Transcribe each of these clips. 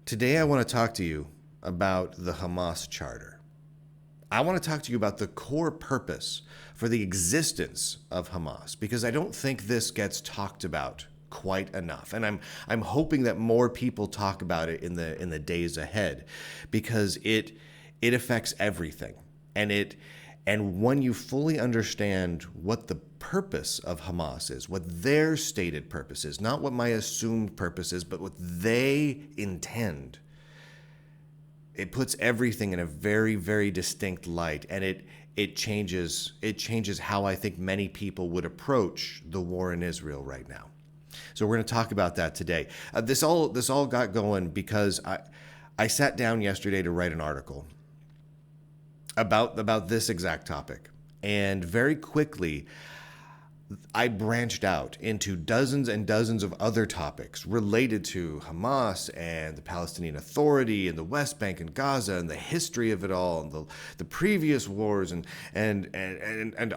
Today, I want to talk to you about the Hamas Charter. I want to talk to you about the core purpose for the existence of Hamas, because I don't think this gets talked about quite enough. And I'm hoping that more people talk about it in the days ahead, because it affects everything. And when you fully understand what the purpose of Hamas is, what their stated purpose is, not what my assumed purpose is, but what they intend, it puts everything in a very, very distinct light, and it changes how I think many people would approach the war in Israel right now. So we're going to talk about that today. This all got going because I sat down yesterday to write an article about this exact topic. And very quickly, I branched out into dozens and dozens of other topics related to Hamas and the Palestinian Authority and the West Bank and Gaza and the history of it all and the previous wars and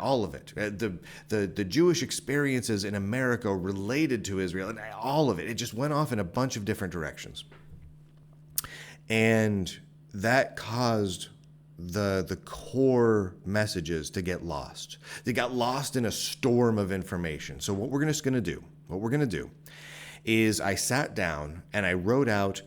all of it. The Jewish experiences in America related to Israel and all of it. It just went off in a bunch of different directions. And that caused the core messages to get lost. They got lost in a storm of information. So what we're going to do is I sat down and I wrote out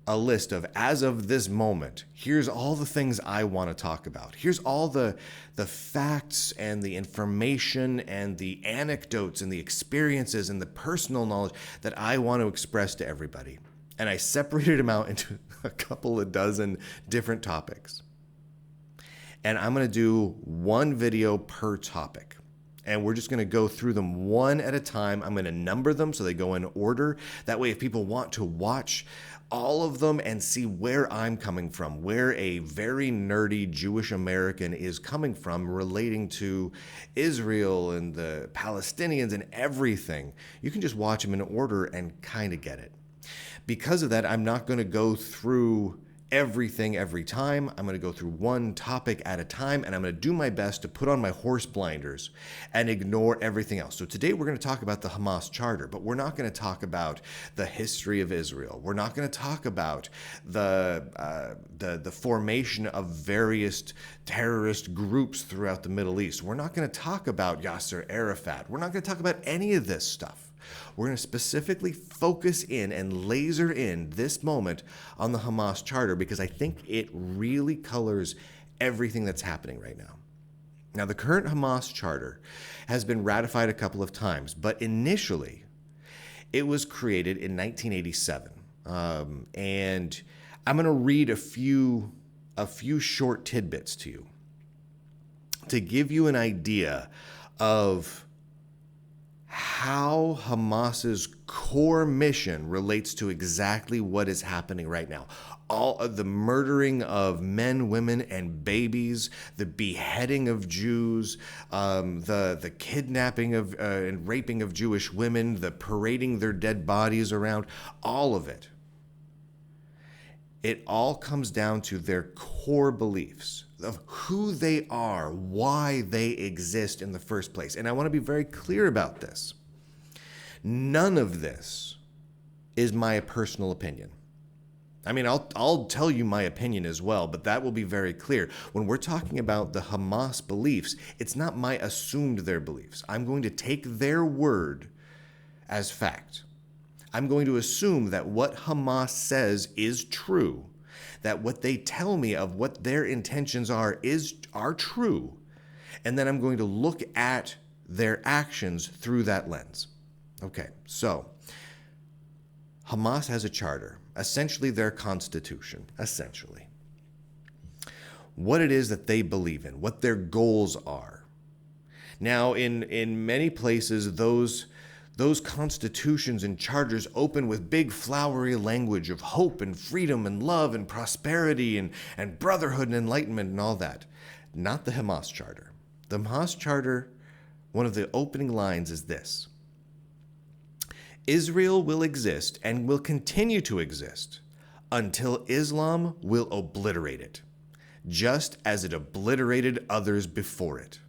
a list of, as of this moment, here's all the things I want to talk about. Here's all the facts and the information and the anecdotes and the experiences and the personal knowledge that I want to express to everybody. And I separated them out into a couple of dozen different topics. And I'm going to do one video per topic. And we're just going to go through them one at a time. I'm going to number them so they go in order. That way, if people want to watch all of them and see where I'm coming from, where a very nerdy Jewish American is coming from relating to Israel and the Palestinians and everything, you can just watch them in order and kind of get it. Because of that, I'm not going to go through everything every time. I'm going to go through one topic at a time, and I'm going to do my best to put on my horse blinders and ignore everything else. So today we're going to talk about the Hamas Charter, but we're not going to talk about the history of Israel. We're not going to talk about the formation of various terrorist groups throughout the Middle East. We're not going to talk about Yasser Arafat. We're not going to talk about any of this stuff. We're going to specifically focus in and laser in this moment on the Hamas Charter, because I think it really colors everything that's happening right now. Now, the current Hamas Charter has been ratified a couple of times, but initially it was created in 1987. And I'm going to read a few short tidbits to you to give you an idea of how Hamas's core mission relates to exactly what is happening right now. All of the murdering of men, women, and babies, the beheading of Jews, the kidnapping of and raping of Jewish women, the parading their dead bodies around, all of it. It all comes down to their core beliefs of who they are, why they exist in the first place. And I want to be very clear about this. None of this is my personal opinion. I mean, I'll tell you my opinion as well, but that will be very clear. When we're talking about the Hamas beliefs, it's not my assumed their beliefs. I'm going to take their word as fact. I'm going to assume that what Hamas says is true, that what they tell me of what their intentions are true, and then I'm going to look at their actions through that lens. Okay, so Hamas has a charter, essentially their constitution, essentially. What it is that they believe in, what their goals are. Now, in many places, those constitutions and charters open with big flowery language of hope and freedom and love and prosperity and brotherhood and enlightenment and all that. Not the Hamas Charter. The Hamas Charter, one of the opening lines is this: Israel will exist and will continue to exist until Islam will obliterate it, just as it obliterated others before it.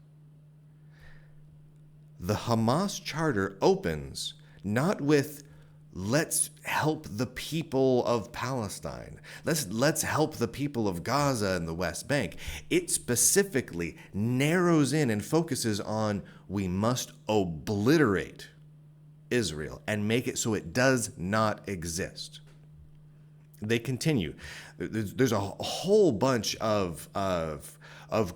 The Hamas Charter opens not with let's help the people of Palestine. Let's help the people of Gaza and the West Bank. It specifically narrows in and focuses on we must obliterate Israel and make it so it does not exist. They continue. There's a whole bunch of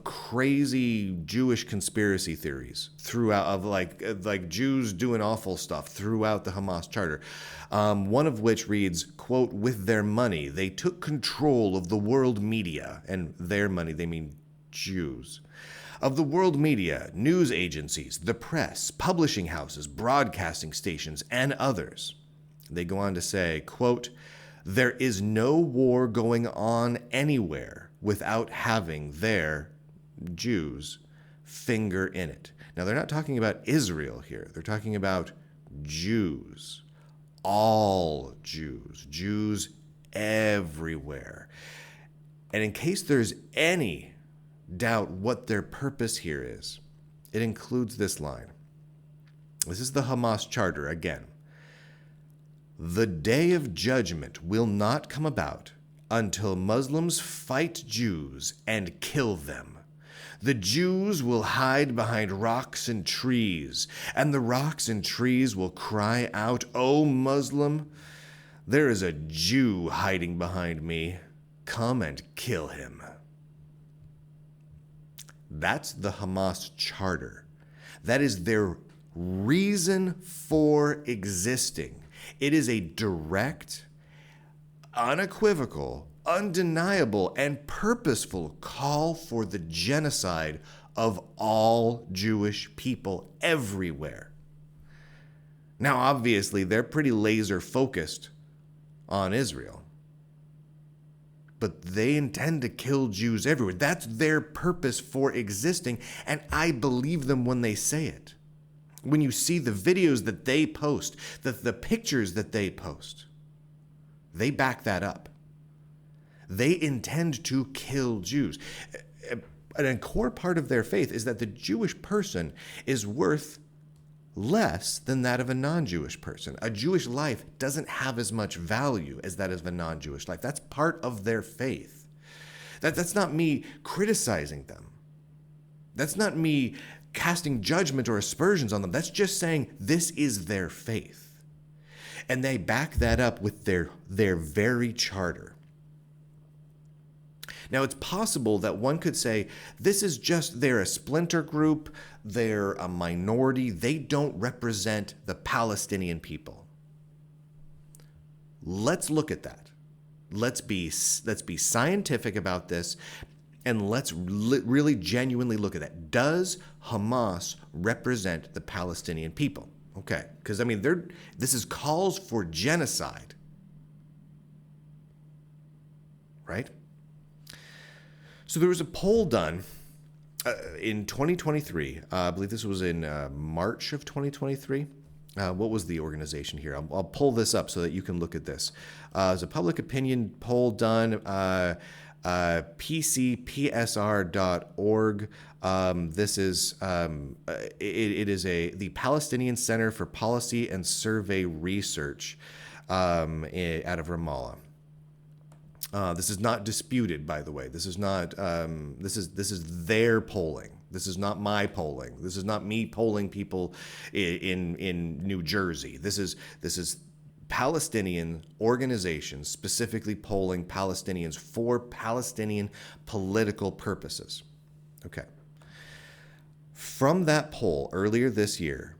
crazy Jewish conspiracy theories throughout, of like Jews doing awful stuff throughout the Hamas Charter. One of which reads, quote, "With their money, they took control of the world media," and their money, they mean Jews. "Of the world media, news agencies, the press, publishing houses, broadcasting stations, and others." They go on to say, quote, "There is no war going on anywhere without having their," Jews, "finger in it." Now, they're not talking about Israel here. They're talking about Jews. All Jews. Jews everywhere. And in case there's any doubt what their purpose here is, it includes this line. This is the Hamas Charter again. "The day of judgment will not come about until Muslims fight Jews and kill them. The Jews will hide behind rocks and trees, and the rocks and trees will cry out, 'O Muslim, there is a Jew hiding behind me. Come and kill him.'" That's the Hamas Charter. That is their reason for existing. It is a direct, unequivocal, undeniable, and purposeful call for the genocide of all Jewish people everywhere. Now, obviously, they're pretty laser focused on Israel, but they intend to kill Jews everywhere. That's their purpose for existing, and I believe them when they say it. When you see the videos that they post, the pictures that they post, they back that up. They intend to kill Jews. And a core part of their faith is that the Jewish person is worth less than that of a non-Jewish person. A Jewish life doesn't have as much value as that of a non-Jewish life. That's part of their faith. That's not me criticizing them. That's not me casting judgment or aspersions on them. That's just saying this is their faith. And they back that up with their very charter. Now, it's possible that one could say, this is just, they're a splinter group, they're a minority, they don't represent the Palestinian people. Let's look at that. Let's be scientific about this, and let's really genuinely look at that. Does Hamas represent the Palestinian people? Okay, because I mean, this is calls for genocide, right? So there was a poll done in 2023. I believe this was in March of 2023. What was the organization here? I'll pull this up so that you can look at this. There's a public opinion poll done, pcpsr.org. This is it is the Palestinian Center for Policy and Survey Research out of Ramallah. This is not disputed, by the way. This is not. This is their polling. This is not my polling. This is not me polling people in New Jersey. This is Palestinian organizations specifically polling Palestinians for Palestinian political purposes. Okay. From that poll earlier this year,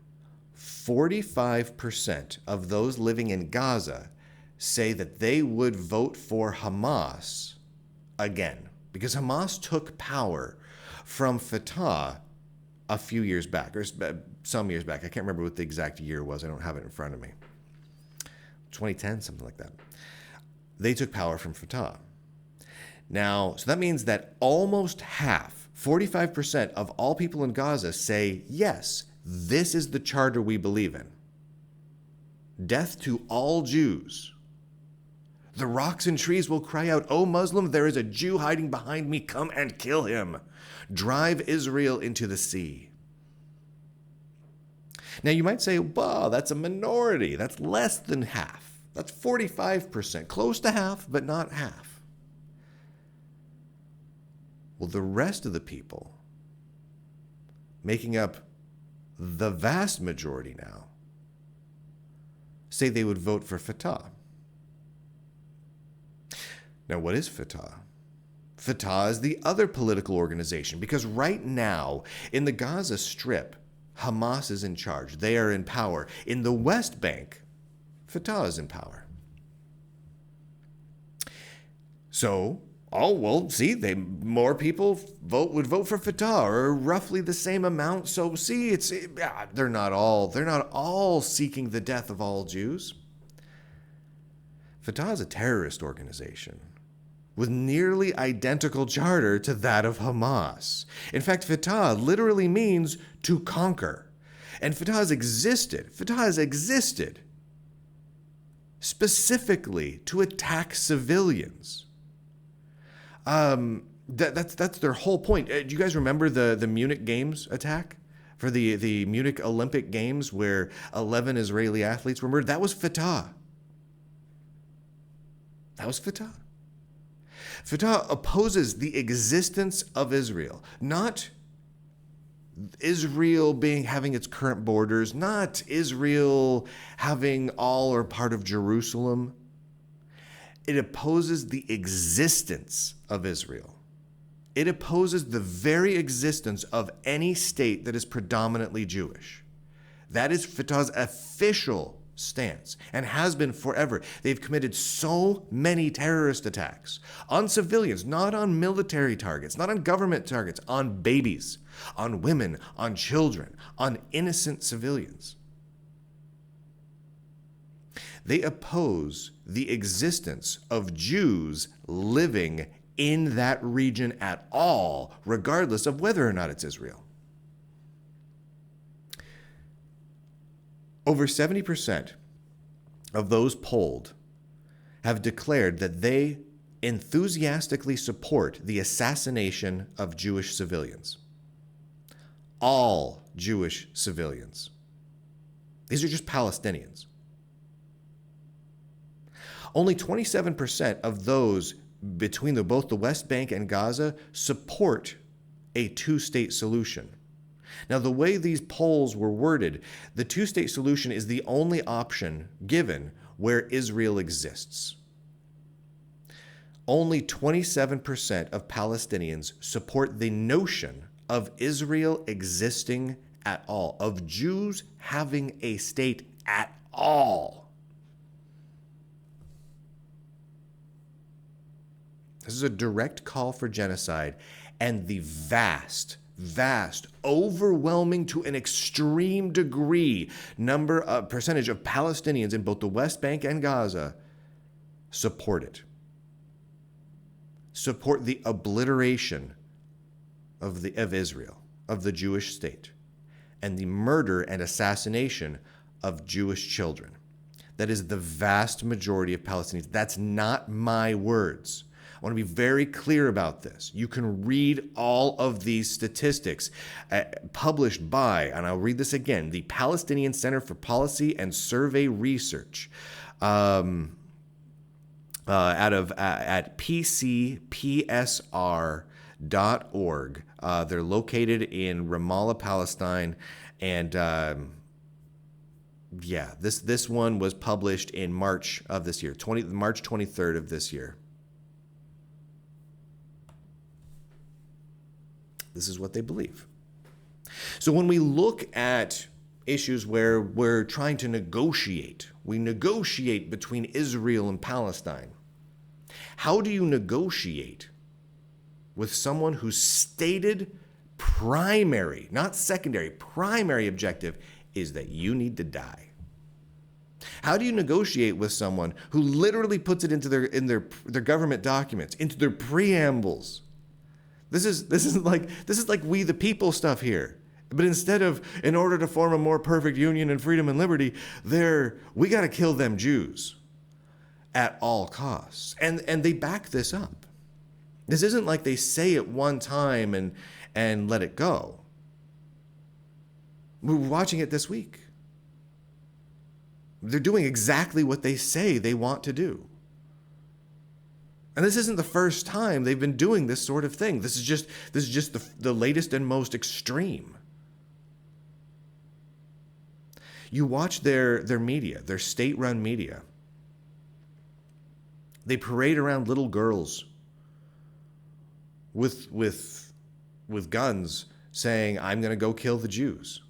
45% of those living in Gaza say that they would vote for Hamas again, because Hamas took power from Fatah a few years back, or some years back. I can't remember what the exact year was. I don't have it in front of me. 2010, something like that. They took power from Fatah. Now, so that means that almost half, 45% of all people in Gaza say, yes, this is the charter we believe in. Death to all Jews. The rocks and trees will cry out, "O Muslim, there is a Jew hiding behind me. Come and kill him. Drive Israel into the sea." Now, you might say, well, that's a minority. That's less than half. That's 45%, close to half, but not half. Well, the rest of the people, making up the vast majority now, say they would vote for Fatah. Now, what is Fatah? Fatah is the other political organization, because right now in the Gaza Strip, Hamas is in charge. They are in power. In the West Bank, Fatah is in power. So, more people would vote for Fatah, or roughly the same amount. So, they're not all seeking the death of all Jews. Fatah is a terrorist organization with nearly identical charter to that of Hamas. In fact, Fatah literally means to conquer. And Fatah has existed specifically to attack civilians. That's their whole point. Do you guys remember the Munich Games attack? For the Munich Olympic Games, where 11 Israeli athletes were murdered? That was Fatah. Fatah opposes the existence of Israel, not Israel having its current borders, not Israel having all or part of Jerusalem. It opposes the existence of Israel. It opposes the very existence of any state that is predominantly Jewish. That is Fatah's official stance, and has been forever. They've committed so many terrorist attacks on civilians, not on military targets, not on government targets, on babies, on women, on children, on innocent civilians. They oppose the existence of Jews living in that region at all, regardless of whether or not it's Israel. Over 70% of those polled have declared that they enthusiastically support the assassination of Jewish civilians. All Jewish civilians. These are just Palestinians. Only 27% of those between both the West Bank and Gaza support a two-state solution. Now, the way these polls were worded, the two-state solution is the only option given where Israel exists. Only 27% of Palestinians support the notion of Israel existing at all, of Jews having a state at all. This is a direct call for genocide, and the vast, overwhelming to an extreme degree percentage of Palestinians in both the West Bank and Gaza support it. Support the obliteration of Israel, of the Jewish state, and the murder and assassination of Jewish children. That is the vast majority of Palestinians. That's not my words. I want to be very clear about this. You can read all of these statistics published by, and I'll read this again, the Palestinian Center for Policy and Survey Research at pcpsr.org. They're located in Ramallah, Palestine, and this one was published in March of this year, March 23rd of this year. This is what they believe. So when we look at issues where we're trying to negotiate, we negotiate between Israel and Palestine. How do you negotiate with someone whose stated primary, not secondary, primary objective is that you need to die? How do you negotiate with someone who literally puts it into their government documents, into their preambles? This is like we the people stuff here. But instead of, in order to form a more perfect union and freedom and liberty, we got to kill them Jews at all costs. And they back this up. This isn't like they say it one time and let it go. We're watching it this week. They're doing exactly what they say they want to do. And this isn't the first time they've been doing this sort of thing. This is just the latest and most extreme. You watch their media, their state-run media. They parade around little girls with guns saying, "I'm going to go kill the Jews."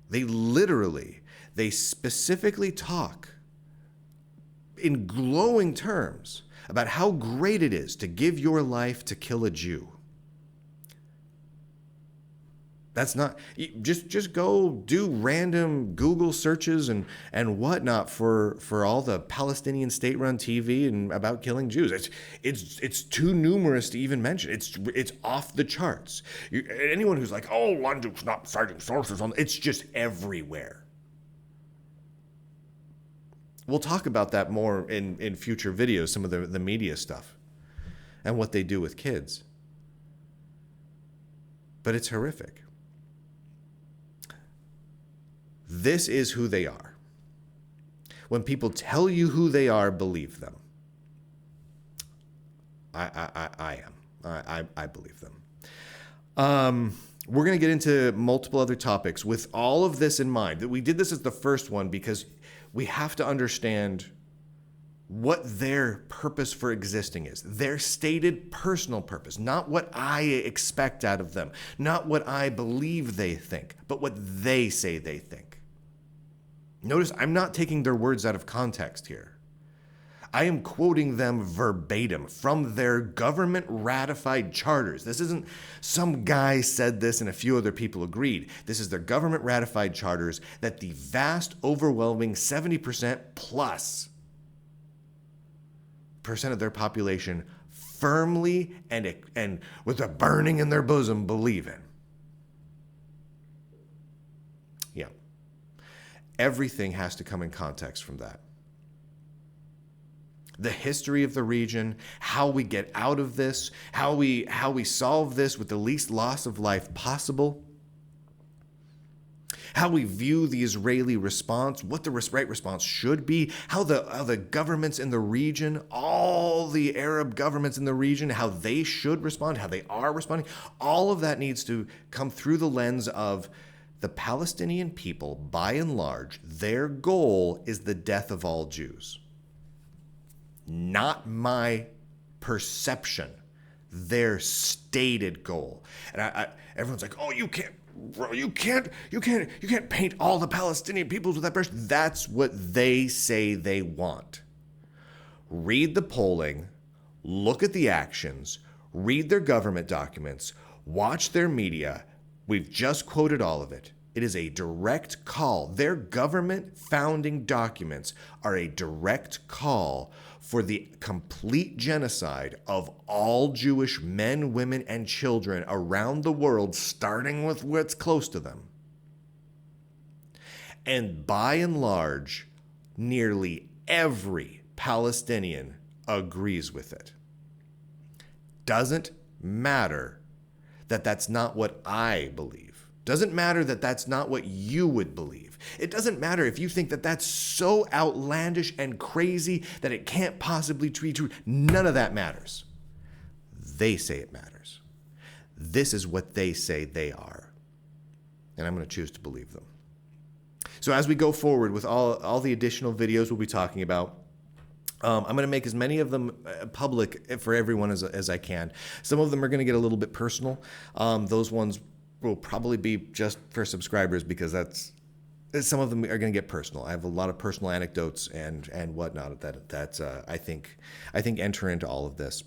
They specifically talk in glowing terms about how great it is to give your life to kill a Jew. That's not, just go do random Google searches and whatnot for all the Palestinian state-run TV and about killing Jews. It's too numerous to even mention. It's off the charts. Anyone who's like, "Oh, Lunduke's not citing sources on," it's just everywhere. We'll talk about that more in future videos, some of the media stuff and what they do with kids. But it's horrific. This is who they are. When people tell you who they are, believe them. I believe them. We're going to get into multiple other topics with all of this in mind. That we did this as the first one because we have to understand what their purpose for existing is. Their stated personal purpose, not what I expect out of them, not what I believe they think, but what they say they think. Notice I'm not taking their words out of context here. I am quoting them verbatim from their government-ratified charters. This isn't some guy said this and a few other people agreed. This is their government-ratified charters that the vast, overwhelming 70% plus percent of their population firmly and with a burning in their bosom believe in. Yeah. Everything has to come in context from that. The history of the region, how we get out of this, how we solve this with the least loss of life possible, how we view the Israeli response, what the right response should be, how the governments in the region, all the Arab governments in the region, how they should respond, how they are responding, all of that needs to come through the lens of the Palestinian people. By and large, their goal is the death of all Jews. Not my perception, their stated goal. And everyone's like, "Oh, you can't paint all the Palestinian peoples with that brush." That's what they say they want. Read the polling, look at the actions, read their government documents, watch their media. We've just quoted all of it. It is a direct call. Their government founding documents are a direct call for the complete genocide of all Jewish men, women, and children around the world, starting with what's close to them. And by and large, nearly every Palestinian agrees with it. Doesn't matter that that's not what I believe. Doesn't matter that that's not what you would believe. It doesn't matter if you think that that's so outlandish and crazy that it can't possibly be true. None of that matters. They say it matters. This is what they say they are. And I'm going to choose to believe them. So as we go forward with all the additional videos we'll be talking about, I'm going to make as many of them public for everyone as I can. Some of them are going to get a little bit personal. Those ones will probably be just for subscribers because some of them are going to get personal. I have a lot of personal anecdotes and whatnot that I think enter into all of this.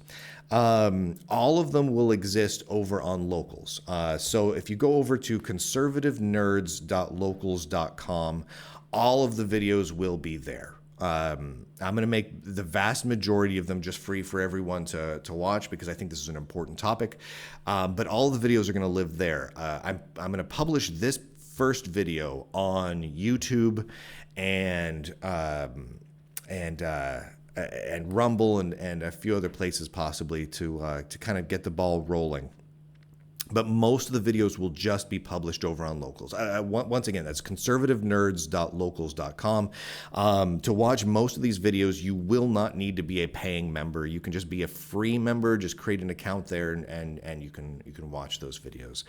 All of them will exist over on Locals. So if you go over to conservativenerds.locals.com, all of the videos will be there. I'm going to make the vast majority of them just free for everyone to watch because I think this is an important topic. But all the videos are going to live there. I'm going to publish this first video on YouTube and Rumble and a few other places possibly to kind of get the ball rolling. But most of the videos will just be published over on Locals. Once again, that's conservativenerds.locals.com. To watch most of these videos, you will not need to be a paying member. You can just be a free member. Just create an account there, and you can watch those videos.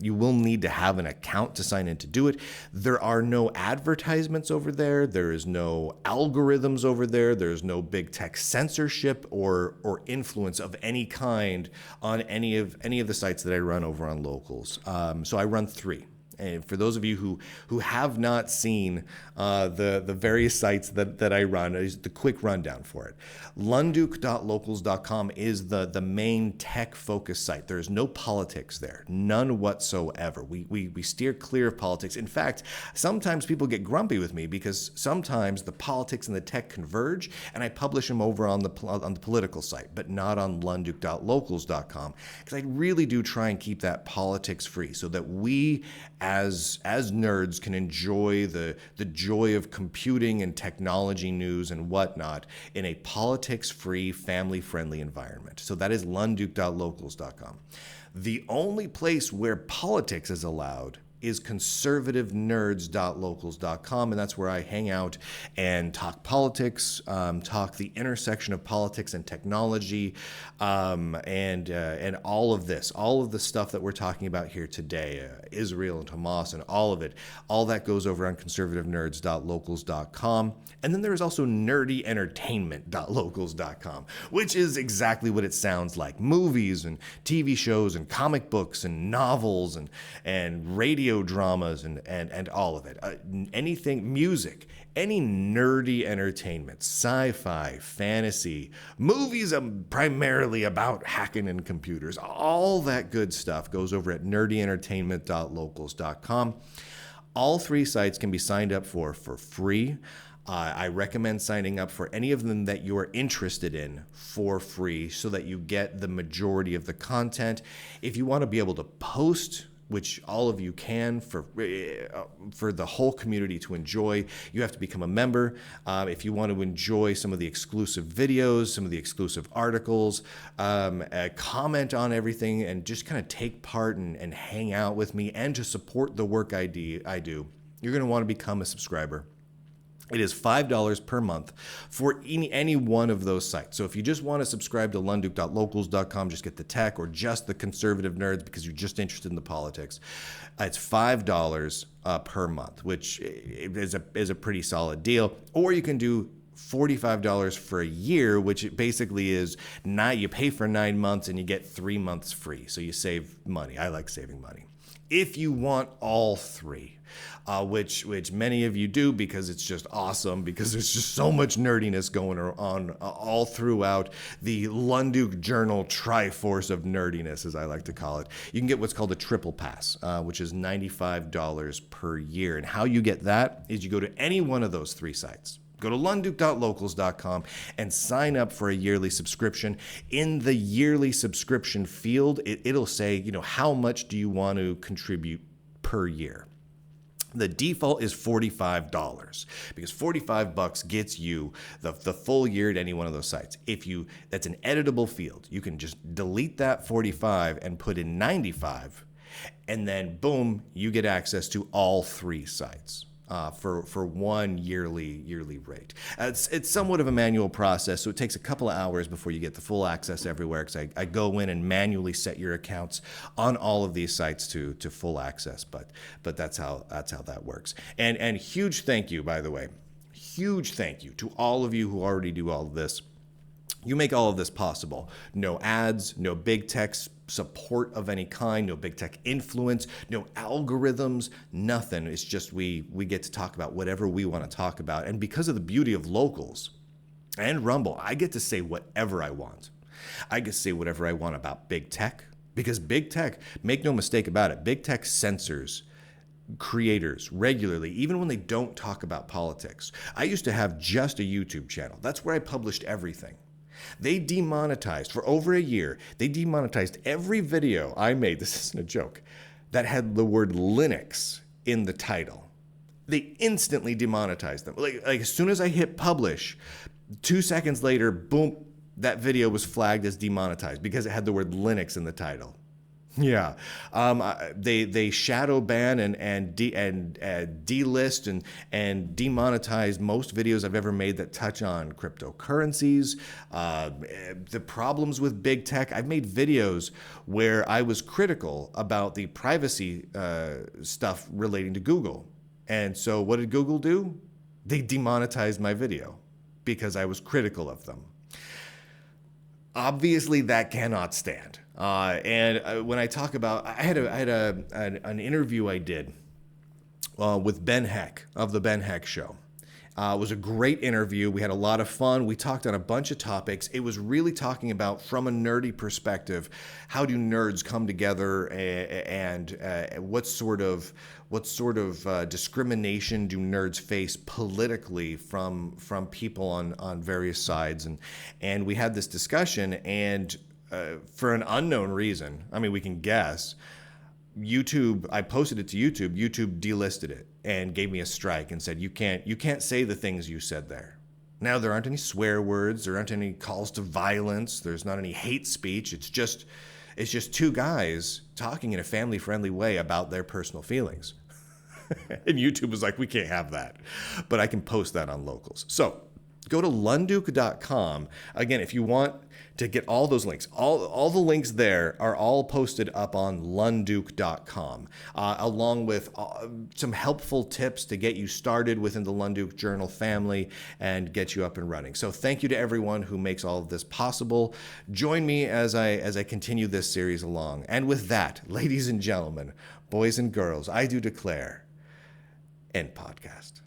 You will need to have an account to sign in to do it. There are no advertisements over there. There is no algorithms over there. There's no big tech censorship or influence of any kind on any of the sites that I run over on Locals. So I run 3. And for those of you who have not seen the various sites that I run, is the quick rundown for it. Lunduke.locals.com is the main tech-focused site. There is no politics there, none whatsoever. We steer clear of politics. In fact, sometimes people get grumpy with me because sometimes the politics and the tech converge, and I publish them over on the political site, but not on Lunduke.locals.com, because I really do try and keep that politics free so that we as nerds can enjoy the joy of computing and technology news and whatnot in a politics-free, family-friendly environment. So that is Lunduke.locals.com. The only place where politics is allowed is conservativenerds.locals.com, and that's where I hang out and talk politics, talk the intersection of politics and technology, and all of the stuff that we're talking about here today, Israel and Hamas and all of it, all that goes over on conservativenerds.locals.com. And then there is also nerdyentertainment.locals.com, which is exactly what it sounds like: movies and TV shows and comic books and novels and radio dramas and all of it. Anything, music, any nerdy entertainment, sci-fi, fantasy, movies primarily about hacking and computers, all that good stuff goes over at nerdyentertainment.locals.com. All 3 sites can be signed up for free. I recommend signing up for any of them that you are interested in for free so that you get the majority of the content. If you want to be able to post, which all of you can, for the whole community to enjoy, you have to become a member. If you want to enjoy some of the exclusive videos, some of the exclusive articles, comment on everything, and just kind of take part and hang out with me, and to support the work I do, you're going to want to become a subscriber. It is $5 per month for any one of those sites. So if you just want to subscribe to Lunduke.locals.com, just get the tech, or just the conservative nerds because you're just interested in the politics, it's $5 per month, which is a pretty solid deal. Or you can do $45 for a year, which basically is you pay for 9 months and you get 3 months free. So you save money. I like saving money. If you want all 3, which many of you do because it's just awesome, because there's just so much nerdiness going on all throughout the Lunduke Journal Triforce of nerdiness, as I like to call it. You can get what's called a triple pass, which is $95 per year. And how you get that is you go to any one of those 3 sites. Go to Lunduke.locals.com and sign up for a yearly subscription. In the yearly subscription field, it'll say, how much do you want to contribute per year? The default is $45 because $45 gets you the full year at any one of those sites. That's an editable field. You can just delete that 45 and put in 95, and then boom, you get access to all 3 sites. For one yearly rate. It's somewhat of a manual process, so it takes a couple of hours before you get the full access everywhere, because I go in and manually set your accounts on all of these sites to full access, but that's how that works. And huge thank you, by the way, huge thank you to all of you who already do all of this. You make all of this possible. No ads, no big tech support of any kind, no big tech influence, no algorithms, nothing. It's just we get to talk about whatever we want to talk about. And because of the beauty of Locals and Rumble, I get to say whatever I want. I get to say whatever I want about big tech, because big tech, make no mistake about it, big tech censors creators regularly, even when they don't talk about politics. I used to have just a YouTube channel. That's where I published everything. They demonetized, for over a year, they demonetized every video I made, this isn't a joke, that had the word Linux in the title. They instantly demonetized them. Like as soon as I hit publish, 2 seconds later, boom, that video was flagged as demonetized because it had the word Linux in the title. Yeah, they shadow ban and delist and demonetize most videos I've ever made that touch on cryptocurrencies. The problems with big tech. I've made videos where I was critical about the privacy stuff relating to Google, and so what did Google do? They demonetized my video because I was critical of them. Obviously, that cannot stand. And when I talk about, I had an interview I did with Ben Heck of the Ben Heck Show. It was a great interview. We had a lot of fun. We talked on a bunch of topics. It was really talking about, from a nerdy perspective, how do nerds come together, and what sort of discrimination do nerds face politically from people on various sides, and we had this discussion, and for an unknown reason, I mean, we can guess. YouTube, I posted it to YouTube. YouTube delisted it and gave me a strike and said, you can't say the things you said there. Now, there aren't any swear words, there aren't any calls to violence, there's not any hate speech. It's just two guys talking in a family-friendly way about their personal feelings. And YouTube was like, we can't have that. But I can post that on Locals. So go to lunduke.com. Again, if you want to get all those links, all the links there are all posted up on lunduke.com, along with some helpful tips to get you started within the Lunduke Journal family and get you up and running. So thank you to everyone who makes all of this possible. Join me as I continue this series along. And with that, ladies and gentlemen, boys and girls, I do declare, end podcast.